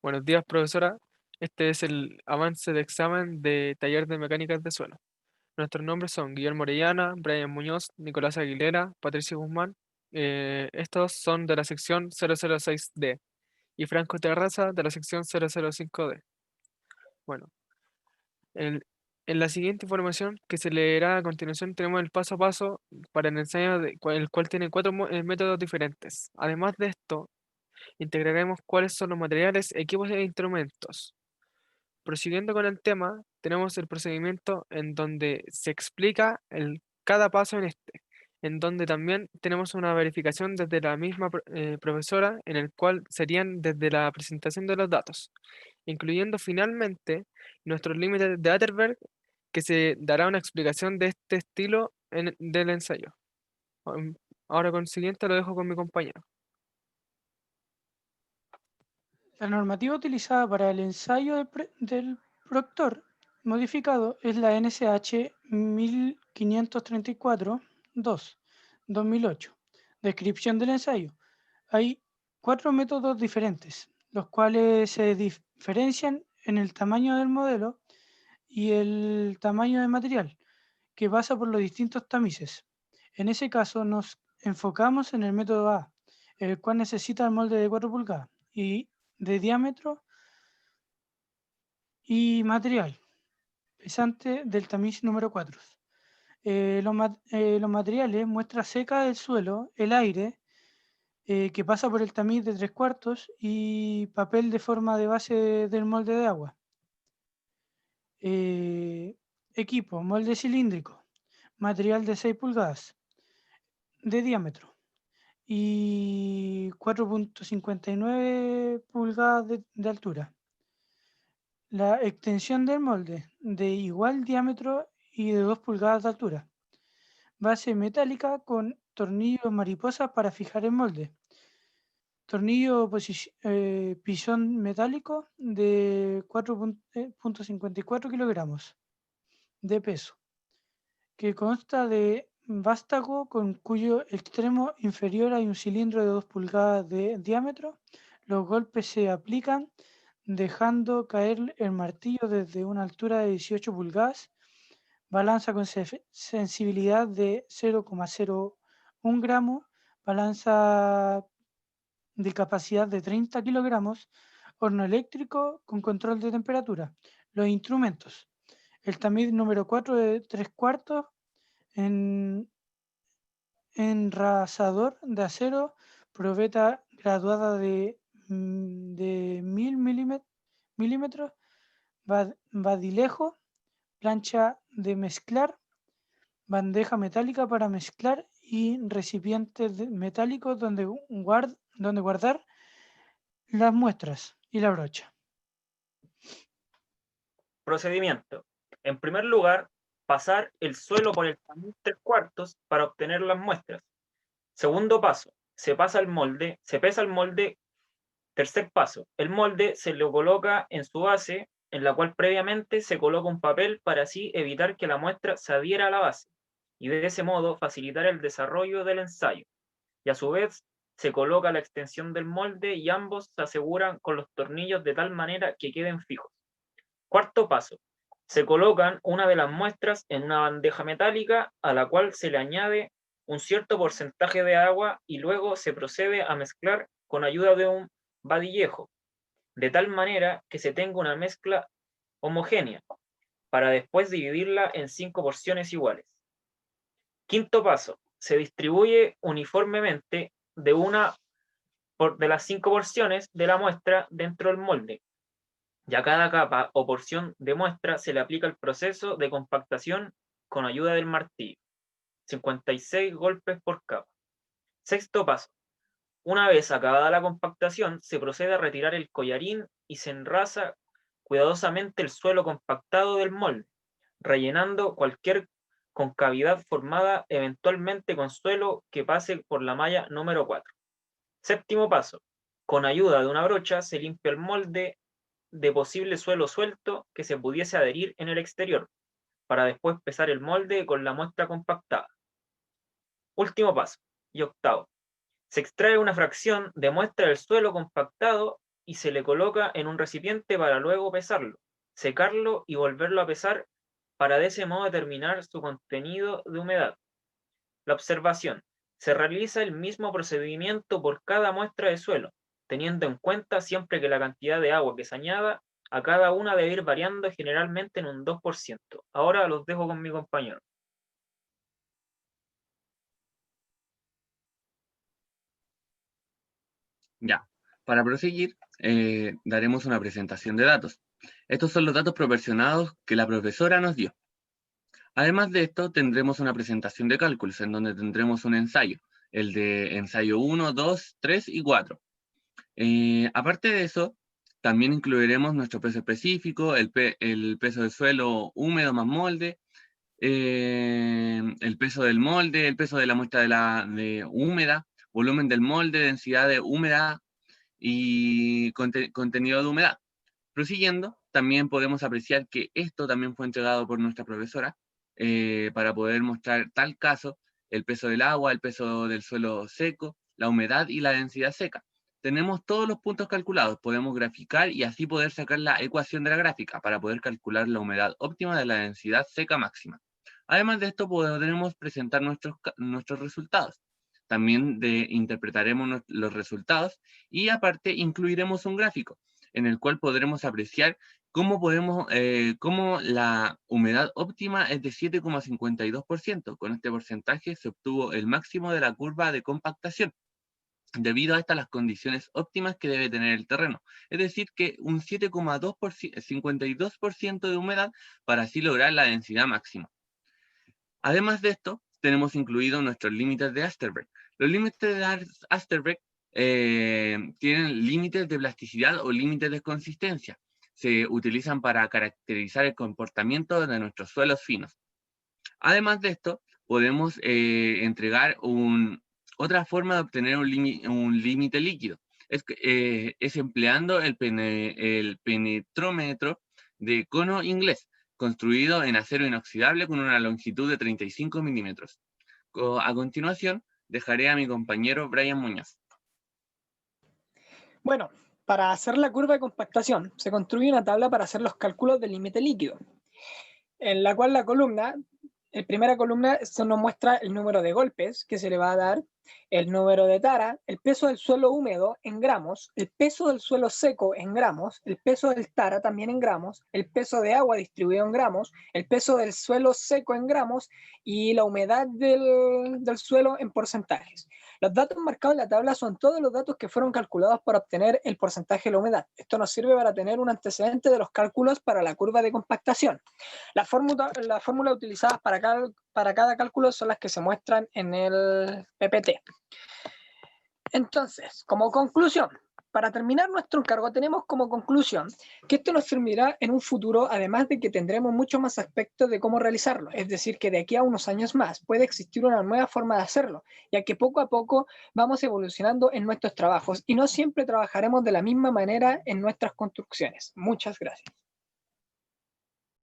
Buenos días, profesora. Este es el avance de examen de taller de mecánicas de suelo. Nuestros nombres son Guillermo Orellana, Brian Muñoz, Nicolás Aguilera, Patricio Guzmán. Estos son de la sección 006D y Franco Terraza de la sección 005D. Bueno, en, en la siguiente información que se leerá a continuación tenemos el paso a paso para el ensayo, el cual tiene cuatro métodos diferentes. Además de esto, integraremos cuáles son los materiales, equipos e instrumentos. Prosiguiendo con el tema, tenemos el procedimiento en donde se explica cada paso en este, en donde también tenemos una verificación desde la misma profesora, en el cual serían desde la presentación de los datos, incluyendo finalmente nuestros límites de Atterberg, que se dará una explicación de este estilo del ensayo. Um, Ahora con el siguiente lo dejo con mi compañero. La normativa utilizada para el ensayo del proctor modificado es la NSH 1534-2, 2008. Descripción del ensayo. Hay cuatro métodos diferentes, los cuales se diferencian en el tamaño del modelo y el tamaño del material, que pasa por los distintos tamices. En ese caso nos enfocamos en el método A, el cual necesita el molde de 4 pulgadas y de diámetro y material pesante del tamiz número 4. Los materiales, muestra seca del suelo, el aire que pasa por el tamiz de 3 cuartos y papel de forma de base del molde de agua. Equipo, molde cilíndrico, material de 6 pulgadas de diámetro y 4,59 pulgadas de altura. La extensión del molde de igual diámetro y de 2 pulgadas de altura. Base metálica con tornillos mariposas para fijar el molde. Tornillo pisón metálico de 4,54 kilogramos de peso, que consta de vástago con cuyo extremo inferior hay un cilindro de 2 pulgadas de diámetro. Los golpes se aplican dejando caer el martillo desde una altura de 18 pulgadas. Balanza con sensibilidad de 0,01 gramos. Balanza de capacidad de 30 kilogramos. Horno eléctrico con control de temperatura. Los instrumentos. El tamiz número 4 de 3 cuartos en enrasador de acero, probeta graduada de 1000 milímetros, badilejo, plancha de mezclar, bandeja metálica para mezclar y recipientes metálicos donde guardar las muestras y la brocha. Procedimiento. En primer lugar, pasar el suelo por el tamiz 3 cuartos para obtener las muestras. Segundo paso, se pesa el molde. Tercer paso, el molde se lo coloca en su base, en la cual previamente se coloca un papel para así evitar que la muestra se adhiera a la base y de ese modo facilitar el desarrollo del ensayo. Y a su vez se coloca la extensión del molde y ambos se aseguran con los tornillos de tal manera que queden fijos. Cuarto paso, se colocan una de las muestras en una bandeja metálica a la cual se le añade un cierto porcentaje de agua y luego se procede a mezclar con ayuda de un vadillejo, de tal manera que se tenga una mezcla homogénea, para después dividirla en 5 porciones iguales. Quinto paso, se distribuye uniformemente de las 5 porciones de la muestra dentro del molde, y a cada capa o porción de muestra se le aplica el proceso de compactación con ayuda del martillo, 56 golpes por capa. Sexto paso, una vez acabada la compactación, se procede a retirar el collarín y se enrasa cuidadosamente el suelo compactado del molde, rellenando cualquier concavidad formada eventualmente con suelo que pase por la malla número 4. Séptimo paso, con ayuda de una brocha se limpia el molde de posible suelo suelto que se pudiese adherir en el exterior, para después pesar el molde con la muestra compactada. Último paso, y octavo, se extrae una fracción de muestra del suelo compactado y se le coloca en un recipiente para luego pesarlo, secarlo y volverlo a pesar para de ese modo determinar su contenido de humedad. La observación. Se realiza el mismo procedimiento por cada muestra de suelo, teniendo en cuenta siempre que la cantidad de agua que se añada a cada una debe ir variando generalmente en un 2%. Ahora los dejo con mi compañero. Ya, para proseguir, daremos una presentación de datos. Estos son los datos proporcionados que la profesora nos dio. Además de esto, tendremos una presentación de cálculos, en donde tendremos un ensayo, el de ensayo 1, 2, 3 y 4. Aparte de eso, también incluiremos nuestro peso específico, el peso del suelo húmedo más molde, el peso del molde, el peso de la muestra de húmeda, volumen del molde, densidad de humedad y contenido de humedad. Prosiguiendo, también podemos apreciar que esto también fue entregado por nuestra profesora para poder mostrar tal caso, el peso del agua, el peso del suelo seco, la humedad y la densidad seca. Tenemos todos los puntos calculados, podemos graficar y así poder sacar la ecuación de la gráfica para poder calcular la humedad óptima de la densidad seca máxima. Además de esto, podremos presentar nuestros resultados. También interpretaremos los resultados y aparte incluiremos un gráfico en el cual podremos apreciar cómo la humedad óptima es de 7,52%. Con este porcentaje se obtuvo el máximo de la curva de compactación, debido a estas las condiciones óptimas que debe tener el terreno. Es decir, que un 7,52% de humedad para así lograr la densidad máxima. Además de esto, tenemos incluidos nuestros límites de Asterberg. Los límites de Asterberg tienen límites de plasticidad o límites de consistencia. Se utilizan para caracterizar el comportamiento de nuestros suelos finos. Además de esto, podemos entregar otra forma de obtener un límite líquido. Es empleando el penetrómetro de cono inglés, construido en acero inoxidable con una longitud de 35 milímetros. A continuación, dejaré a mi compañero Brian Muñoz. Bueno, para hacer la curva de compactación se construye una tabla para hacer los cálculos del límite líquido, en la cual la primera columna se nos muestra el número de golpes que se le va a dar, el número de tara, el peso del suelo húmedo en gramos, el peso del suelo seco en gramos, el peso del tara también en gramos, el peso de agua distribuido en gramos, el peso del suelo seco en gramos y la humedad del suelo en porcentajes. Los datos marcados en la tabla son todos los datos que fueron calculados para obtener el porcentaje de la humedad. Esto nos sirve para tener un antecedente de los cálculos para la curva de compactación. Las fórmulas utilizadas para cada cálculo son las que se muestran en el PPT. Entonces, como conclusión, para terminar nuestro encargo, tenemos como conclusión que esto nos servirá en un futuro, además de que tendremos mucho más aspectos de cómo realizarlo. Es decir, que de aquí a unos años más puede existir una nueva forma de hacerlo, ya que poco a poco vamos evolucionando en nuestros trabajos y no siempre trabajaremos de la misma manera en nuestras construcciones. Muchas gracias.